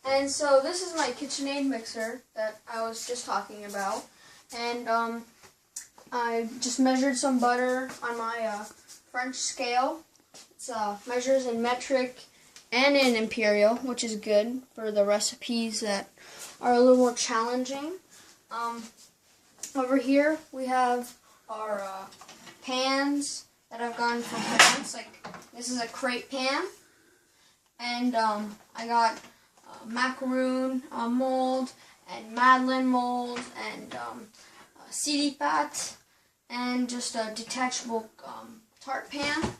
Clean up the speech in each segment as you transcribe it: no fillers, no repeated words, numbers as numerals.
And so this is my KitchenAid mixer that I was just talking about. And I just measured some butter on my French scale. It measures in metric and in imperial, which is good for the recipes that are a little more challenging. Over here we have our pans that I've gotten from France. Like, this is a crepe pan, and I got macaroon mold and Madeleine mold and CD pat and just a detachable tart pan.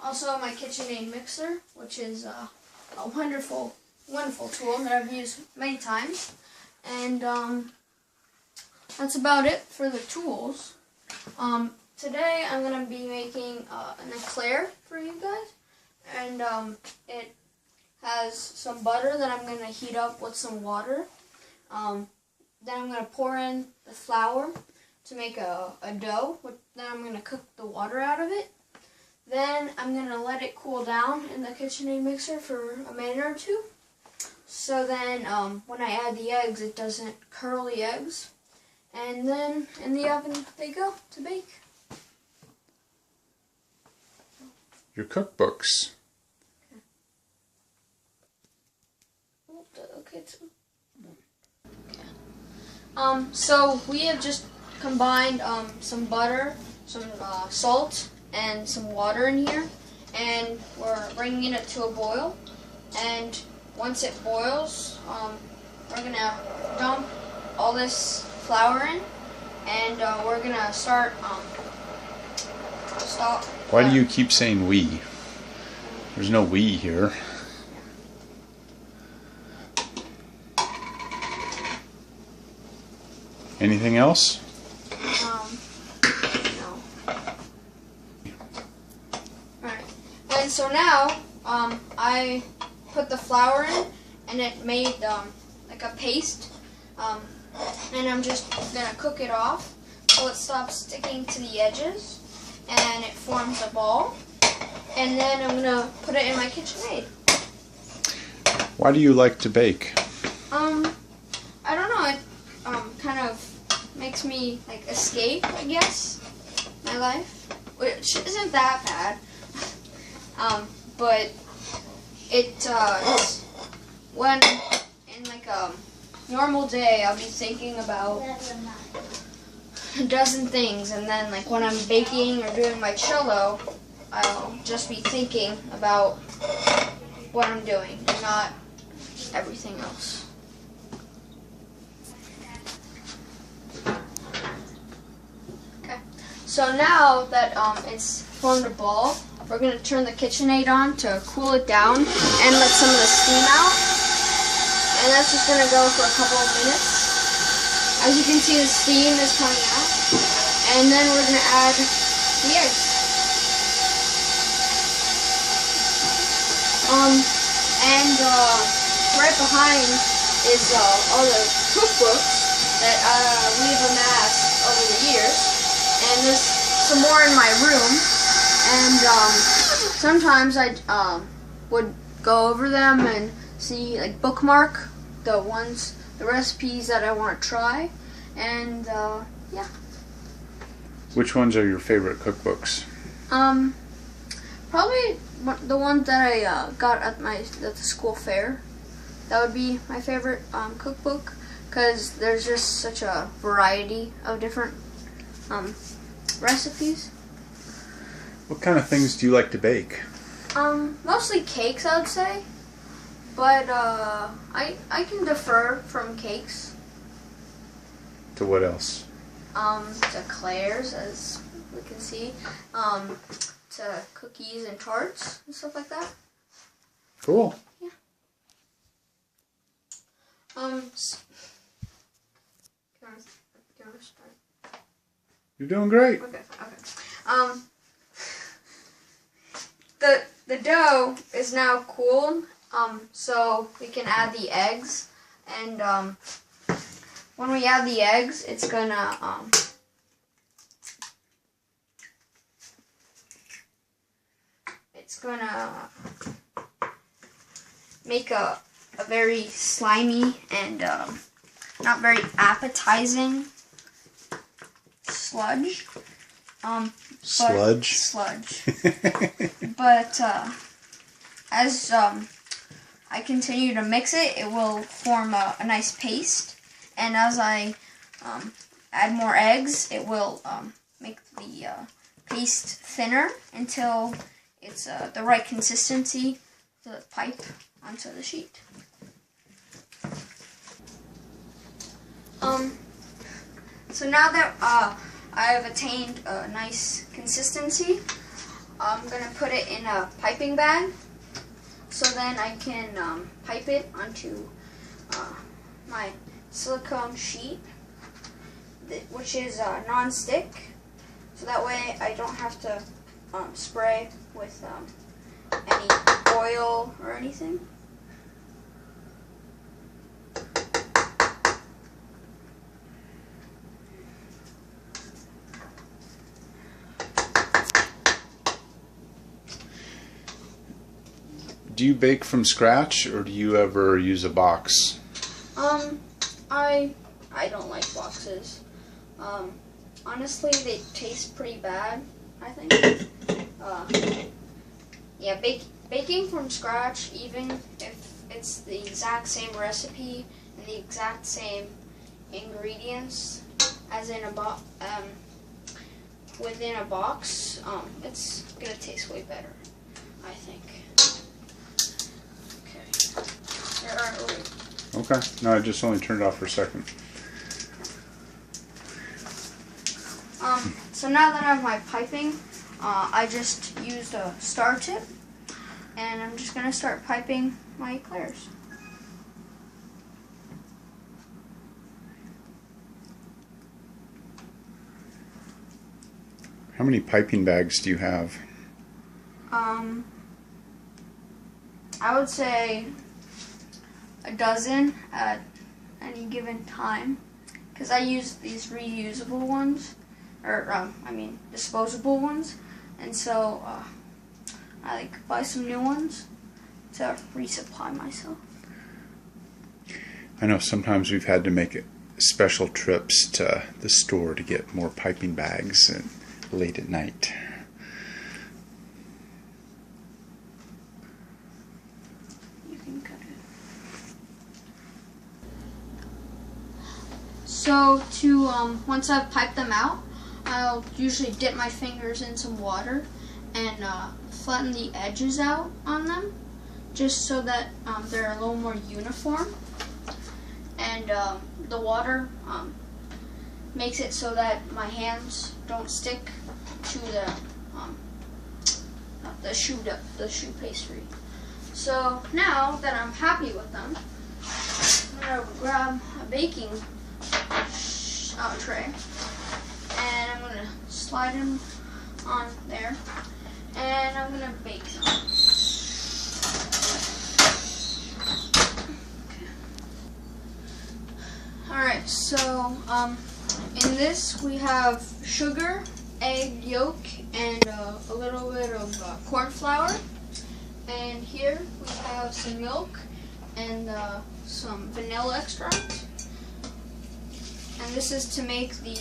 Also my KitchenAid mixer, which is a wonderful tool that I've used many times. And that's about it for the tools. Today I'm going to be making an eclair for you guys. And it has some butter that I'm going to heat up with some water. Then I'm going to pour in the flour to make a dough. Then I'm going to cook the water out of it. Then I'm going to let it cool down in the KitchenAid mixer for a minute or two. So then when I add the eggs, it doesn't curdle the eggs. And then in the oven they go to bake. Your cookbooks. Okay. So we have just combined some butter, some salt, and some water in here, and we're bringing it to a boil. And once it boils, we're gonna dump all this flour in, and we're gonna start. Why do you keep saying we? There's no we here. Anything else? No. Alright. And so now, I put the flour in, and it made like a paste. And I'm just gonna cook it off so it stops sticking to the edges, and it forms a ball. And then I'm gonna put it in my KitchenAid. Why do you like to bake? I don't know. It kind of makes me like escape, I guess, my life, which isn't that bad. But it's when in like a normal day I'll be thinking about a dozen things, and then like when I'm baking or doing my cello, I'll just be thinking about what I'm doing and not everything else. Okay, so now that it's formed a ball, we're going to turn the KitchenAid on to cool it down and let some of the steam out. And that's just going to go for a couple of minutes. As you can see, the steam is coming out. And then we're going to add the eggs. And right behind is all the cookbooks that we've amassed over the years. And there's some more in my room. And sometimes I would go over them and see, like, bookmark the recipes that I want to try. And yeah. Which ones are your favorite cookbooks? Probably the ones that I got at the school fair. That would be my favorite cookbook, because there's just such a variety of different recipes. What kind of things do you like to bake? Mostly cakes, I would say. But I can defer from cakes. To what else? To eclairs, as we can see. To cookies and tarts and stuff like that. Cool. Yeah. Do you want to start? You're doing great. Okay. The dough is now cooled, so we can add the eggs, and when we add the eggs, it's gonna make a a very slimy and not very appetizing sludge. Sludge? Sludge. But as I continue to mix it, it will form a nice paste. And as I add more eggs, it will make the paste thinner until it's the right consistency to pipe onto the sheet. So now that I have attained a nice consistency, I'm going to put it in a piping bag so then I can pipe it onto my silicone sheet, which is non-stick, so that way I don't have to spray with any oil or anything. Do you bake from scratch, or do you ever use a box? I don't like boxes. Honestly, they taste pretty bad, I think. Yeah, baking from scratch, even if it's the exact same recipe and the exact same ingredients as in within a box, it's gonna taste way better, I think. Okay. No, I just only turned it off for a second. So now that I have my piping, I just used a star tip, and I'm just going to start piping my eclairs. How many piping bags do you have? I would say a dozen at any given time, because I use these reusable ones, or disposable ones, and so I like buy some new ones to resupply myself. I know sometimes we've had to make special trips to the store to get more piping bags late at night. So once I've piped them out, I'll usually dip my fingers in some water and flatten the edges out on them, just so that they're a little more uniform. And the water makes it so that my hands don't stick to the shoe pastry. So now that I'm happy with them, I'm gonna grab a baking tray, and I'm going to slide them on there, and I'm going to bake them. Alright, so in this we have sugar, egg yolk, and a little bit of corn flour, and here we have some milk and some vanilla extract. And this is to make the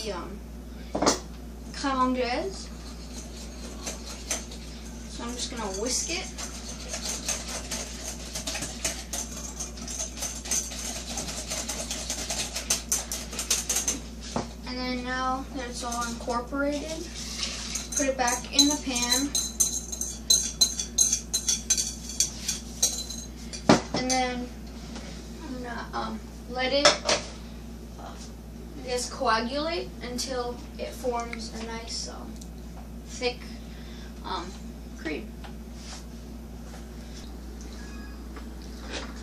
crème anglaise. So I'm just going to whisk it. And then now that it's all incorporated, put it back in the pan. And then I'm going to let it just coagulate until it forms a nice thick cream.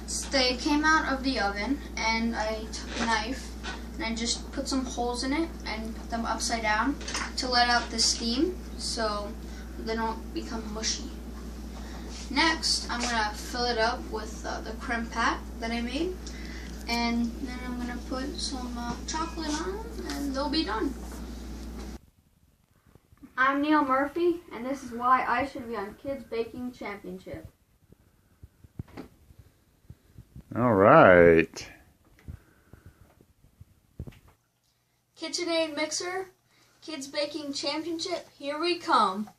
So they came out of the oven, and I took a knife and I just put some holes in it and put them upside down to let out the steam so they don't become mushy. Next, I'm going to fill it up with the creme pat that I made. And then I'm going to put some chocolate on them, and they'll be done. I'm Neil Murphy, and this is why I should be on Kids Baking Championship. All right. KitchenAid mixer, Kids Baking Championship, here we come.